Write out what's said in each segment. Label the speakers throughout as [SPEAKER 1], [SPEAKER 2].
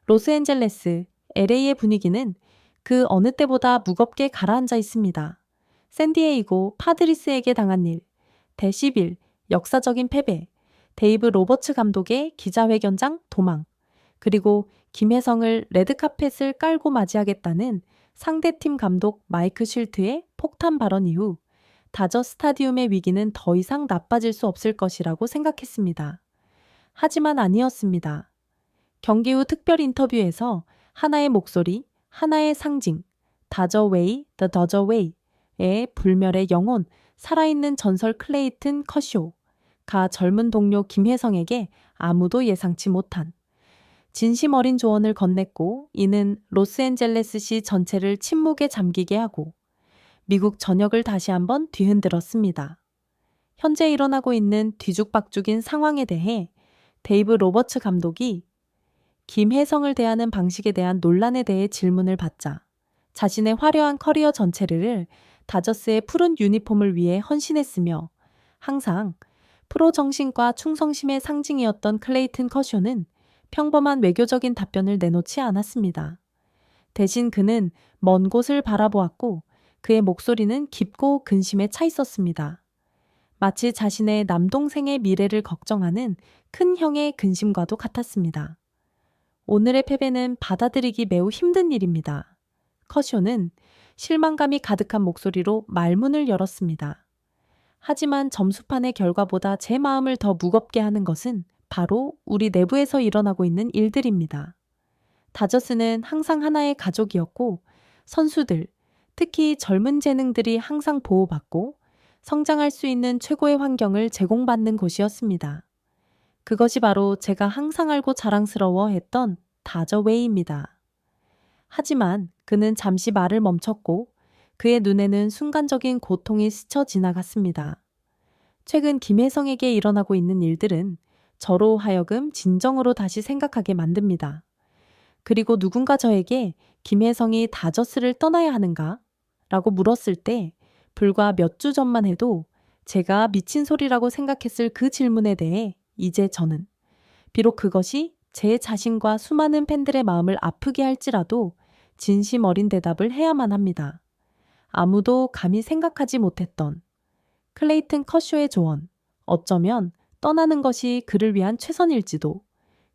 [SPEAKER 1] 로스앤젤레스, LA의 분위기는 그 어느 때보다 무겁게 가라앉아 있습니다. 샌디에이고 파드리스에게 당한 일, 데시빌, 역사적인 패배, 데이브 로버츠 감독의 기자회견장 도망, 그리고 김혜성을 레드카펫을 깔고 맞이하겠다는 상대팀 감독 마이크 쉴트의 폭탄 발언 이후 다저 스타디움의 위기는 더 이상 나빠질 수 없을 것이라고 생각했습니다. 하지만 아니었습니다. 경기 후 특별 인터뷰에서 하나의 목소리, 하나의 상징, 다저 웨이, The 더저 웨이의 불멸의 영혼, 살아있는 전설 클레이튼 커쇼가 젊은 동료 김혜성에게 아무도 예상치 못한 진심 어린 조언을 건넸고, 이는 로스앤젤레스시 전체를 침묵에 잠기게 하고 미국 전역을 다시 한번 뒤흔들었습니다. 현재 일어나고 있는 뒤죽박죽인 상황에 대해 데이브 로버츠 감독이 김혜성을 대하는 방식에 대한 논란에 대해 질문을 받자 자신의 화려한 커리어 전체를 다저스의 푸른 유니폼을 위해 헌신했으며 항상 프로 정신과 충성심의 상징이었던 클레이튼 커쇼는 평범한 외교적인 답변을 내놓지 않았습니다. 대신 그는 먼 곳을 바라보았고 그의 목소리는 깊고 근심에 차 있었습니다. 마치 자신의 남동생의 미래를 걱정하는 큰 형의 근심과도 같았습니다. 오늘의 패배는 받아들이기 매우 힘든 일입니다. 커쇼는 실망감이 가득한 목소리로 말문을 열었습니다. 하지만 점수판의 결과보다 제 마음을 더 무겁게 하는 것은 바로 우리 내부에서 일어나고 있는 일들입니다. 다저스는 항상 하나의 가족이었고 선수들, 특히 젊은 재능들이 항상 보호받고 성장할 수 있는 최고의 환경을 제공받는 곳이었습니다. 그것이 바로 제가 항상 알고 자랑스러워했던 다저웨이입니다. 하지만 그는 잠시 말을 멈췄고 그의 눈에는 순간적인 고통이 스쳐 지나갔습니다. 최근 김혜성에게 일어나고 있는 일들은 저로 하여금 진정으로 다시 생각하게 만듭니다. 그리고 누군가 저에게 김혜성이 다저스를 떠나야 하는가? 라고 물었을 때 불과 몇 주 전만 해도 제가 미친 소리라고 생각했을 그 질문에 대해 이제 저는 비록 그것이 제 자신과 수많은 팬들의 마음을 아프게 할지라도 진심 어린 대답을 해야만 합니다. 아무도 감히 생각하지 못했던 클레이튼 커쇼의 조언, 어쩌면 떠나는 것이 그를 위한 최선일지도,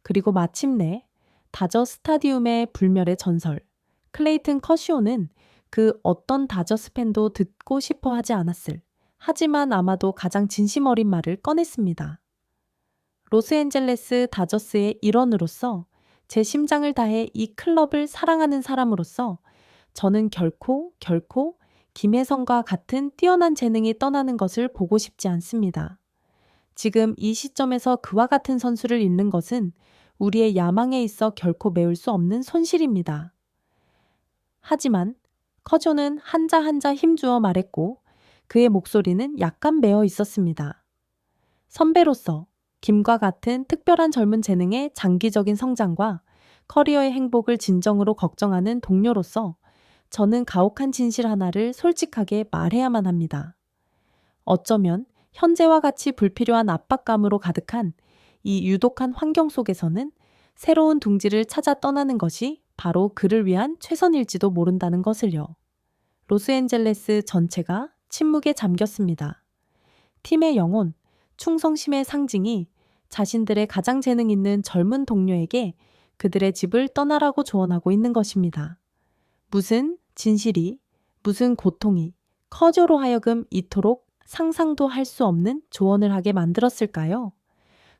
[SPEAKER 1] 그리고 마침내 다저 스타디움의 불멸의 전설, 클레이튼 커쇼는 그 어떤 다저스 팬도 듣고 싶어 하지 않았을, 하지만 아마도 가장 진심 어린 말을 꺼냈습니다. 로스앤젤레스 다저스의 일원으로서 제 심장을 다해 이 클럽을 사랑하는 사람으로서 저는 결코 김혜성과 같은 뛰어난 재능이 떠나는 것을 보고 싶지 않습니다. 지금 이 시점에서 그와 같은 선수를 잃는 것은 우리의 야망에 있어 결코 메울 수 없는 손실입니다. 하지만 커쇼는 한자 한자 힘주어 말했고 그의 목소리는 약간 메어 있었습니다. 선배로서 김과 같은 특별한 젊은 재능의 장기적인 성장과 커리어의 행복을 진정으로 걱정하는 동료로서 저는 가혹한 진실 하나를 솔직하게 말해야만 합니다. 어쩌면 현재와 같이 불필요한 압박감으로 가득한 이 유독한 환경 속에서는 새로운 둥지를 찾아 떠나는 것이 바로 그를 위한 최선일지도 모른다는 것을요. 로스앤젤레스 전체가 침묵에 잠겼습니다. 팀의 영혼, 충성심의 상징이 자신들의 가장 재능 있는 젊은 동료에게 그들의 집을 떠나라고 조언하고 있는 것입니다. 무슨 진실이, 무슨 고통이 커쇼로 하여금 이토록 상상도 할 수 없는 조언을 하게 만들었을까요?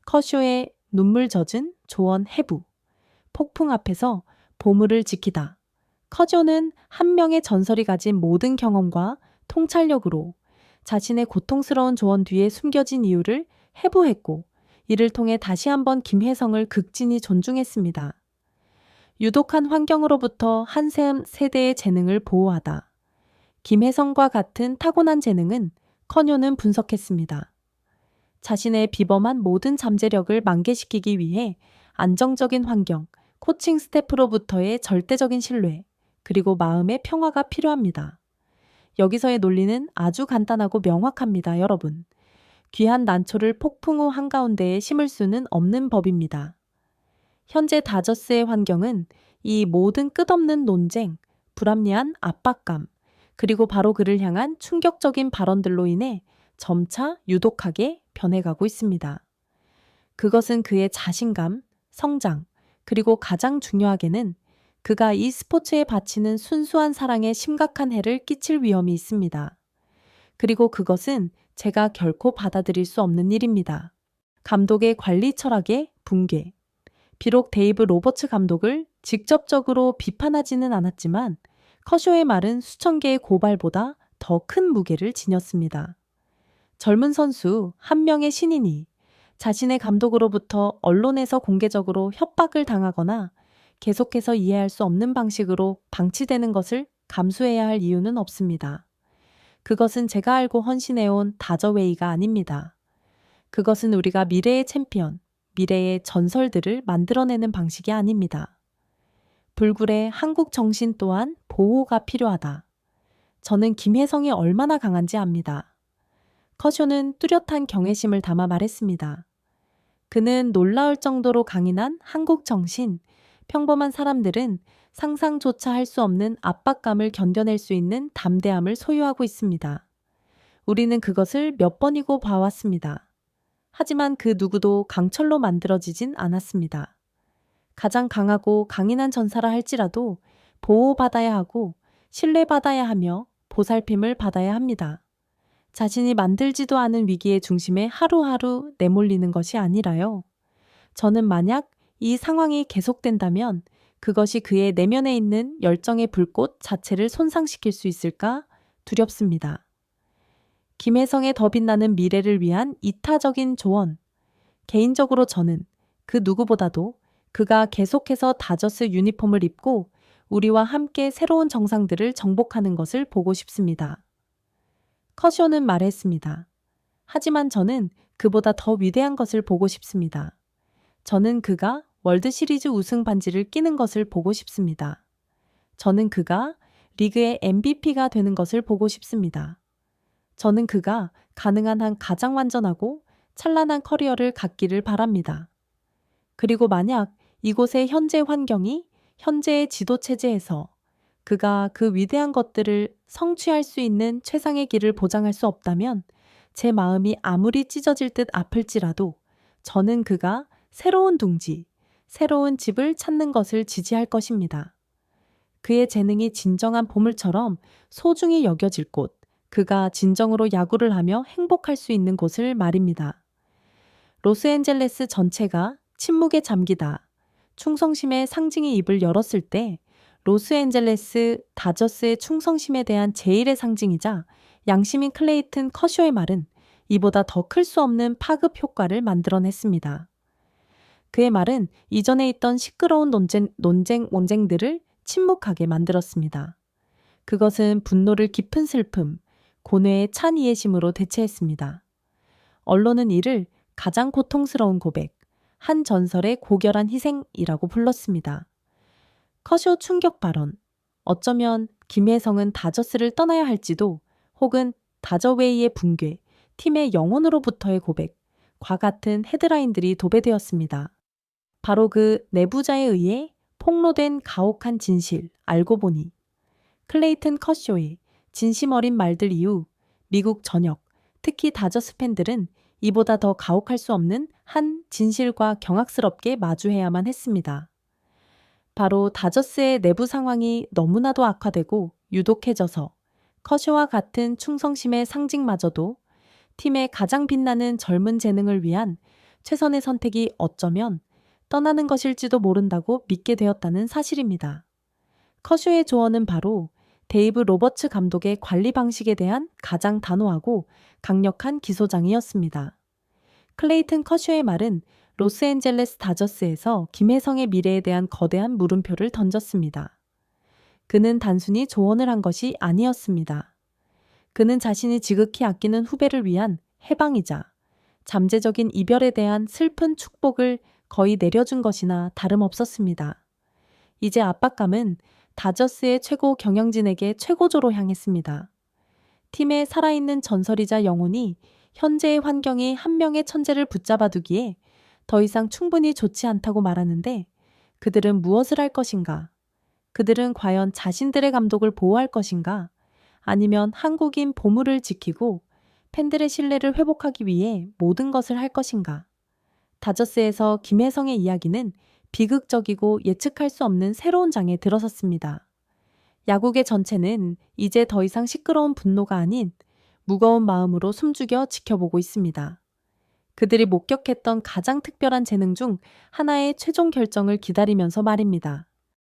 [SPEAKER 1] 커쇼의 눈물 젖은 조언 해부. 폭풍 앞에서 보물을 지키다. 커쇼는 한 명의 전설이 가진 모든 경험과 통찰력으로 자신의 고통스러운 조언 뒤에 숨겨진 이유를 해부했고 이를 통해 다시 한번 김혜성을 극진히 존중했습니다. 유독한 환경으로부터 한 세대의 재능을 보호하다. 김혜성과 같은 타고난 재능은 커쇼는 분석했습니다. 자신의 비범한 모든 잠재력을 만개시키기 위해 안정적인 환경, 코칭 스태프로부터의 절대적인 신뢰, 그리고 마음의 평화가 필요합니다. 여기서의 논리는 아주 간단하고 명확합니다, 여러분. 귀한 난초를 폭풍 후 한가운데에 심을 수는 없는 법입니다. 현재 다저스의 환경은 이 모든 끝없는 논쟁, 불합리한 압박감, 그리고 바로 그를 향한 충격적인 발언들로 인해 점차 유독하게 변해가고 있습니다. 그것은 그의 자신감, 성장, 그리고 가장 중요하게는 그가 이 스포츠에 바치는 순수한 사랑에 심각한 해를 끼칠 위험이 있습니다. 그리고 그것은 제가 결코 받아들일 수 없는 일입니다. 감독의 관리 철학의 붕괴. 비록 데이브 로버츠 감독을 직접적으로 비판하지는 않았지만 커쇼의 말은 수천 개의 고발보다 더 큰 무게를 지녔습니다. 젊은 선수 한 명의 신인이 자신의 감독으로부터 언론에서 공개적으로 협박을 당하거나 계속해서 이해할 수 없는 방식으로 방치되는 것을 감수해야 할 이유는 없습니다. 그것은 제가 알고 헌신해온 다저웨이가 아닙니다. 그것은 우리가 미래의 챔피언, 미래의 전설들을 만들어내는 방식이 아닙니다. 불굴의 한국 정신 또한 보호가 필요하다. 저는 김혜성이 얼마나 강한지 압니다. 커쇼는 뚜렷한 경외심을 담아 말했습니다. 그는 놀라울 정도로 강인한 한국 정신, 평범한 사람들은 상상조차 할 수 없는 압박감을 견뎌낼 수 있는 담대함을 소유하고 있습니다. 우리는 그것을 몇 번이고 봐왔습니다. 하지만 그 누구도 강철로 만들어지진 않았습니다. 가장 강하고 강인한 전사라 할지라도 보호받아야 하고 신뢰받아야 하며 보살핌을 받아야 합니다. 자신이 만들지도 않은 위기의 중심에 하루하루 내몰리는 것이 아니라요. 저는 만약 이 상황이 계속된다면 그것이 그의 내면에 있는 열정의 불꽃 자체를 손상시킬 수 있을까 두렵습니다. 김혜성의 더 빛나는 미래를 위한 이타적인 조언. 개인적으로 저는 그 누구보다도 그가 계속해서 다저스 유니폼을 입고 우리와 함께 새로운 정상들을 정복하는 것을 보고 싶습니다. 커쇼는 말했습니다. 하지만 저는 그보다 더 위대한 것을 보고 싶습니다. 저는 그가 월드시리즈 우승 반지를 끼는 것을 보고 싶습니다. 저는 그가 리그의 MVP가 되는 것을 보고 싶습니다. 저는 그가 가능한 한 가장 완전하고 찬란한 커리어를 갖기를 바랍니다. 그리고 만약 이곳의 현재 환경이 현재의 지도 체제에서 그가 그 위대한 것들을 성취할 수 있는 최상의 길을 보장할 수 없다면 제 마음이 아무리 찢어질 듯 아플지라도 저는 그가 새로운 둥지, 새로운 집을 찾는 것을 지지할 것입니다. 그의 재능이 진정한 보물처럼 소중히 여겨질 곳, 그가 진정으로 야구를 하며 행복할 수 있는 곳을 말입니다. 로스앤젤레스 전체가 침묵에 잠기다. 충성심의 상징이 입을 열었을 때 로스앤젤레스 다저스의 충성심에 대한 제일의 상징이자 양심인 클레이튼 커쇼의 말은 이보다 더 클 수 없는 파급 효과를 만들어냈습니다. 그의 말은 이전에 있던 시끄러운 논쟁들을 침묵하게 만들었습니다. 그것은 분노를 깊은 슬픔, 고뇌의 찬 이해심으로 대체했습니다. 언론은 이를 가장 고통스러운 고백, 한 전설의 고결한 희생이라고 불렀습니다. 커쇼 충격 발언. 어쩌면 김혜성은 다저스를 떠나야 할지도 혹은 다저웨이의 붕괴, 팀의 영혼으로부터의 고백, 과 같은 헤드라인들이 도배되었습니다. 바로 그 내부자에 의해 폭로된 가혹한 진실, 알고 보니 클레이튼 커쇼의 진심 어린 말들 이후 미국 전역, 특히 다저스 팬들은 이보다 더 가혹할 수 없는 한 진실과 경악스럽게 마주해야만 했습니다. 바로 다저스의 내부 상황이 너무나도 악화되고 유독해져서 커쇼와 같은 충성심의 상징마저도 팀의 가장 빛나는 젊은 재능을 위한 최선의 선택이 어쩌면 떠나는 것일지도 모른다고 믿게 되었다는 사실입니다. 커쇼의 조언은 바로 데이브 로버츠 감독의 관리 방식에 대한 가장 단호하고 강력한 기소장이었습니다. 클레이튼 커쇼의 말은 로스앤젤레스 다저스에서 김혜성의 미래에 대한 거대한 물음표를 던졌습니다. 그는 단순히 조언을 한 것이 아니었습니다. 그는 자신이 지극히 아끼는 후배를 위한 해방이자 잠재적인 이별에 대한 슬픈 축복을 거의 내려준 것이나 다름없었습니다. 이제 압박감은 다저스의 최고 경영진에게 최고조로 향했습니다. 팀의 살아있는 전설이자 영혼이 현재의 환경이 한 명의 천재를 붙잡아두기에 더 이상 충분히 좋지 않다고 말하는데 그들은 무엇을 할 것인가? 그들은 과연 자신들의 감독을 보호할 것인가? 아니면 한국인 보물을 지키고 팬들의 신뢰를 회복하기 위해 모든 것을 할 것인가? 다저스에서 김혜성의 이야기는 비극적이고 예측할 수 없는 새로운 장에 들어섰습니다. 야구계 전체는 이제 더 이상 시끄러운 분노가 아닌 무거운 마음으로 숨죽여 지켜보고 있습니다. 그들이 목격했던 가장 특별한 재능 중 하나의 최종 결정을 기다리면서 말입니다.